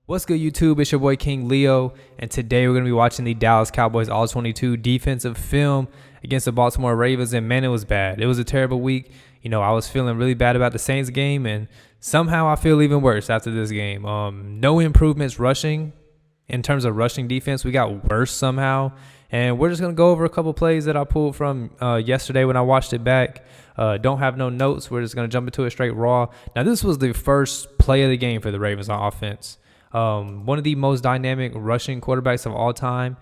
What's good, YouTube? It's your boy King Leo, and today we're going to be watching the Dallas Cowboys All-22 defensive film against the Baltimore Ravens, and man, it was bad. It was a terrible week. I was feeling really bad about the Saints game, and somehow I feel even worse after this game. No improvements rushing. In terms of rushing defense, we got worse somehow, and we're just going to go over a couple plays that I pulled from yesterday when I watched it back. Don't have no notes. We're just going to jump into it straight raw. Now, this was the first play of the game for the Ravens on offense. One of the most dynamic rushing quarterbacks of all time.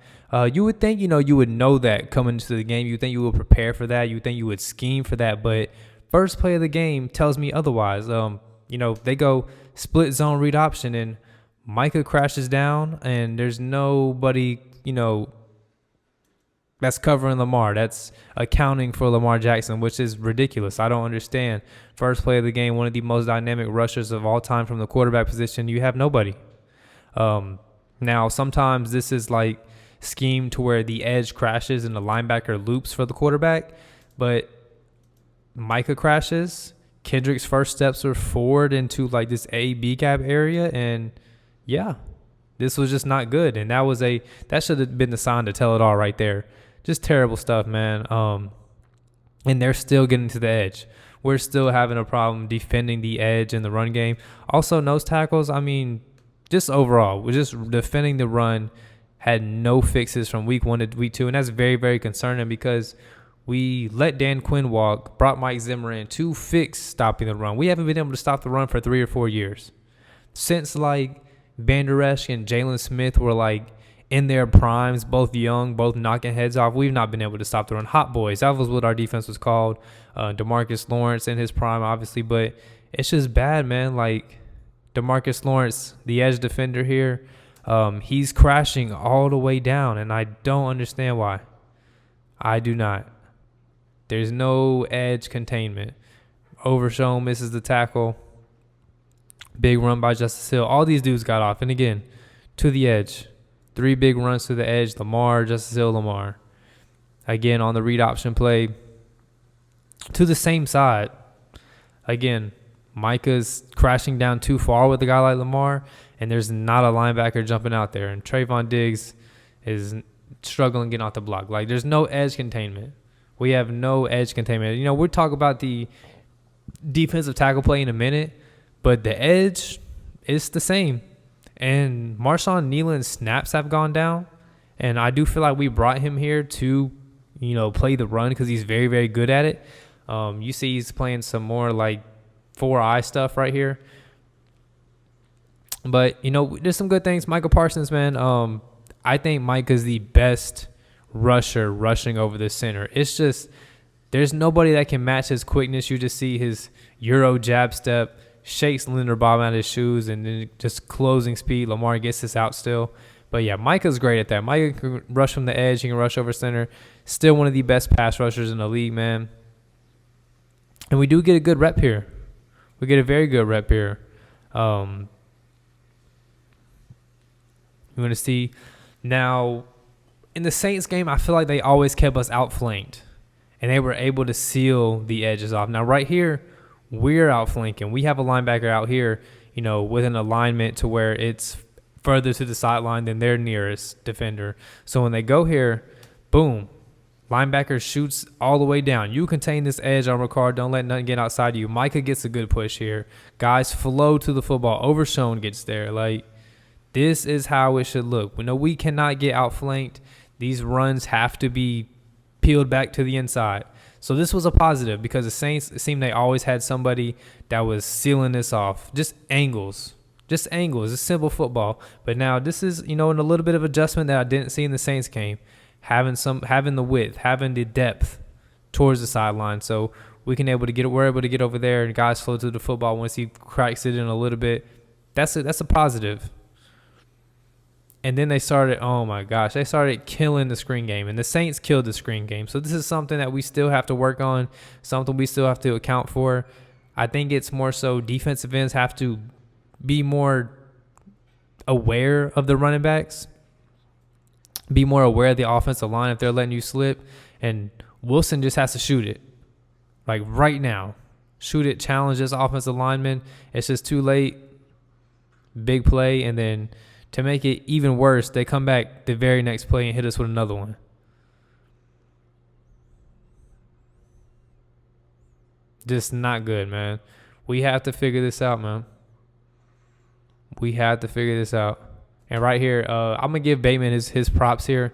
You would think, you would know that coming into the game. You would think you would prepare for that. You would think you would scheme for that. But first play of the game tells me otherwise. They go split zone read option, and Micah crashes down, and there's nobody, that's covering Lamar. That's accounting for Lamar Jackson, which is ridiculous. I don't understand. First play of the game, one of the most dynamic rushers of all time from the quarterback position. You have nobody. Now, sometimes this is like scheme to where the edge crashes and the linebacker loops for the quarterback, but Micah crashes. Kendrick's first steps were forward into like this A-B gap area, and yeah, this was just not good. And that should have been the sign to tell it all right there. Just terrible stuff, man. And they're still getting to the edge. We're still having a problem defending the edge in the run game. Also, nose tackles, just overall, we're just defending the run, had no fixes from week 1 to week 2, and that's very, very concerning because we let Dan Quinn walk, brought Mike Zimmer in to fix stopping the run. We haven't been able to stop the run for 3 or 4 years. Since Van Der Esch and Jalen Smith were in their primes, both young, both knocking heads off, we've not been able to stop the run. Hot boys, that was what our defense was called. DeMarcus Lawrence in his prime, obviously, but it's just bad, man. DeMarcus Lawrence, the edge defender here, he's crashing all the way down, and I don't understand why. I do not. There's no edge containment. Overshown misses the tackle. Big run by Justice Hill. All these dudes got off, and again, to the edge. 3 big runs to the edge. Lamar, Justice Hill, Lamar. Again, on the read option play, to the same side. Again, Micah's crashing down too far with a guy like Lamar, and there's not a linebacker jumping out there. And Trayvon Diggs is struggling getting off the block. There's no edge containment. We have no edge containment. We'll talk about the defensive tackle play in a minute, but the edge is the same. And Marshawn Nealon's snaps have gone down, and I do feel like we brought him here to, play the run because he's very, very good at it. You see he's playing some more 4-eye stuff right here. But, there's some good things. Michael Parsons, man, I think Micah's the best rusher rushing over the center. It's just there's nobody that can match his quickness. You just see his Euro jab step, shakes Linderbaum out of his shoes, and then just closing speed. Lamar gets this out still. But, yeah, Micah's great at that. Micah can rush from the edge. He can rush over center. Still one of the best pass rushers in the league, man. And we do get a good rep here. We get a very good rep here. You want to see now in the Saints game, I feel like they always kept us outflanked, and they were able to seal the edges off. Now right here, we're outflanking. We have a linebacker out here, with an alignment to where it's further to the sideline than their nearest defender. So when they go here, boom, linebacker shoots all the way down. You contain this edge on Ricard. Don't let nothing get outside of you. Micah gets a good push here. Guys flow to the football. Overshown gets there. This is how it should look. We cannot get outflanked. These runs have to be peeled back to the inside. So this was a positive because the Saints, it seemed they always had somebody that was sealing this off. Just angles. Just angles. It's simple football. But now this is, in a little bit of adjustment that I didn't see in the Saints game. Having the width, having the depth towards the sideline, so we're able to get over there, and guys flow to the football once he cracks it in a little bit. That's a positive. And then they started killing the screen game, and the Saints killed the screen game. So this is something that we still have to work on, something we still have to account for. I think it's more so defensive ends have to be more aware of the running backs. Be more aware of the offensive line if they're letting you slip. And Wilson just has to shoot it. Right now. Shoot it, challenge this offensive lineman. It's just too late. big play, and then to make it even worse, they come back the very next play and hit us with another one. Just not good, man. We have to figure this out, man. We have to figure this out. And right here, I'm going to give Bateman his props here.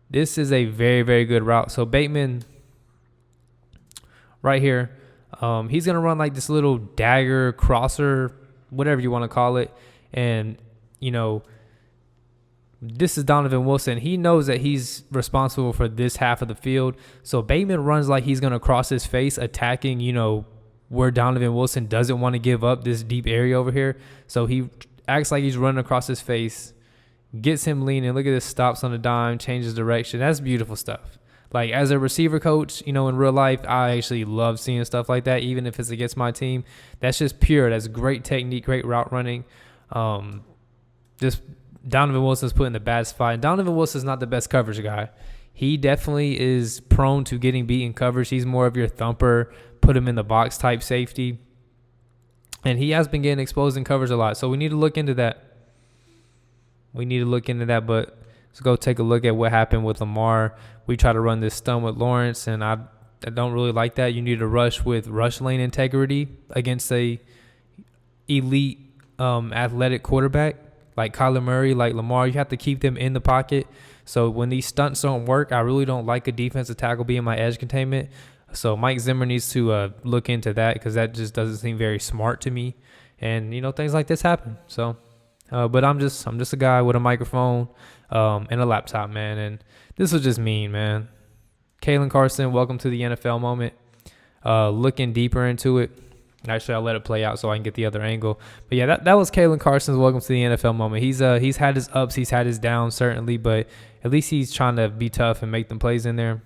This is a very, very good route. So Bateman, right here, he's going to run like this little dagger, crosser, whatever you want to call it. And, you know, this is Donovan Wilson. He knows that he's responsible for this half of the field. So Bateman runs like he's going to cross his face, attacking, you know, where Donovan Wilson doesn't want to give up this deep area over here. So he acts like he's running across his face, gets him leaning. Look at this, stops on a dime, changes direction. That's beautiful stuff. Like, as a receiver coach, you know, in real life, I actually love seeing stuff like that, even if it's against my team. That's just pure. That's great technique, great route running. Just Donovan Wilson's put in the bad spot. And Donovan Wilson's not the best coverage guy. He definitely is prone to getting beat in coverage. He's more of your thumper, put him in the box type safety. And he has been getting exposed in coverage a lot. So we need to look into that. But let's go take a look at what happened with Lamar. We try to run this stun with Lawrence, and I don't really like that. You need to rush with rush lane integrity against a elite athletic quarterback like Kyler Murray, like Lamar. You have to keep them in the pocket. So when these stunts don't work, I really don't like a defensive tackle being my edge containment. So Mike Zimmer needs to look into that, because that just doesn't seem very smart to me. And, you know, things like this happen. So, but I'm just a guy with a microphone and a laptop, man. And this was just mean, man. Kalen Carson, welcome to the NFL moment. Looking deeper into it. Actually, I'll let it play out so I can get the other angle. But yeah, that was Kalen Carson's welcome to the NFL moment. He's had his ups, he's had his downs certainly, but at least he's trying to be tough and make them plays in there.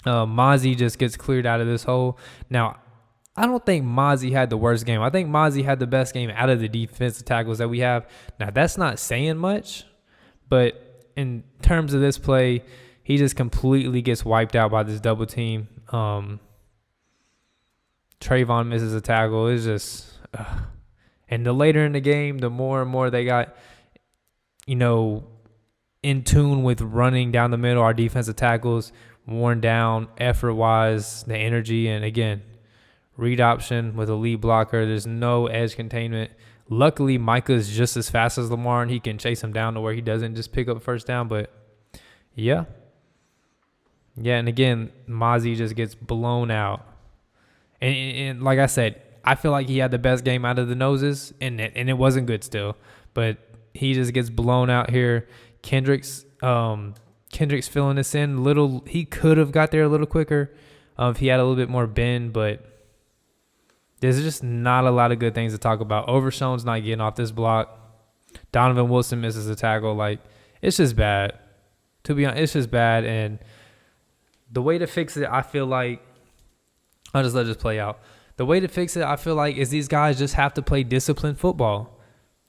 Mozzie just gets cleared out of this hole. Now, I don't think Mozzie had the worst game. I think Mozzie had the best game out of the defensive tackles that we have. Now, that's not saying much, but in terms of this play, he just completely gets wiped out by this double team. Trayvon misses a tackle. It's just, and the later in the game, the more and more they got, you know, in tune with running down the middle. Our defensive tackles worn down effort-wise, the energy, and again, read option with a lead blocker. There's no edge containment. Luckily, Micah's just as fast as Lamar, and he can chase him down to where he doesn't just pick up a first down. But yeah, and again, Mozzie just gets blown out. And like I said, I feel like he had the best game out of the noses, and it wasn't good still. But he just gets blown out here. Kendrick's filling this in. He could have got there a little quicker if he had a little bit more bend, but there's just not a lot of good things to talk about. Overshown's not getting off this block. Donovan Wilson misses a tackle. Like, it's just bad. To be honest, it's just bad. And the way to fix it, I feel like, I'll just let this play out. The way to fix it, I feel like, is these guys just have to play disciplined football.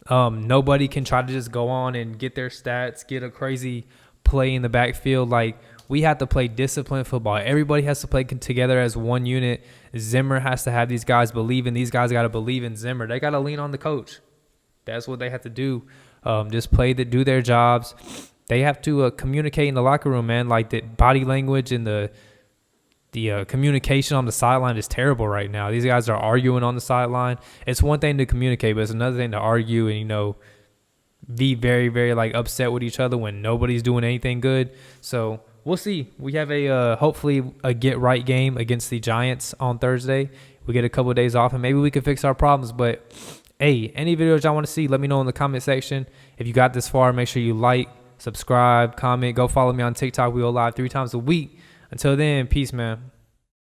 Nobody can try to just go on and get their stats, get a crazy play in the backfield. Like, we have to play disciplined football. Everybody has to play together as one unit. Zimmer has to have these guys believe in. These guys got to believe in Zimmer. They got to lean on the coach. That's what they have to do. Just do their jobs. They have to communicate in the locker room, man. Like, the body language and the communication on the sideline is terrible right now. These guys are arguing on the sideline. It's one thing to communicate, but it's another thing to argue and, you know, be very, very, like, upset with each other when nobody's doing anything good. So we'll see. We have hopefully a get-right game against the Giants on Thursday. We get a couple of days off, and maybe we can fix our problems. But, hey, any videos y'all want to see, let me know in the comment section. If you got this far, make sure you like, subscribe, comment. Go follow me on TikTok. We go live 3 times a week. Until then, peace, man.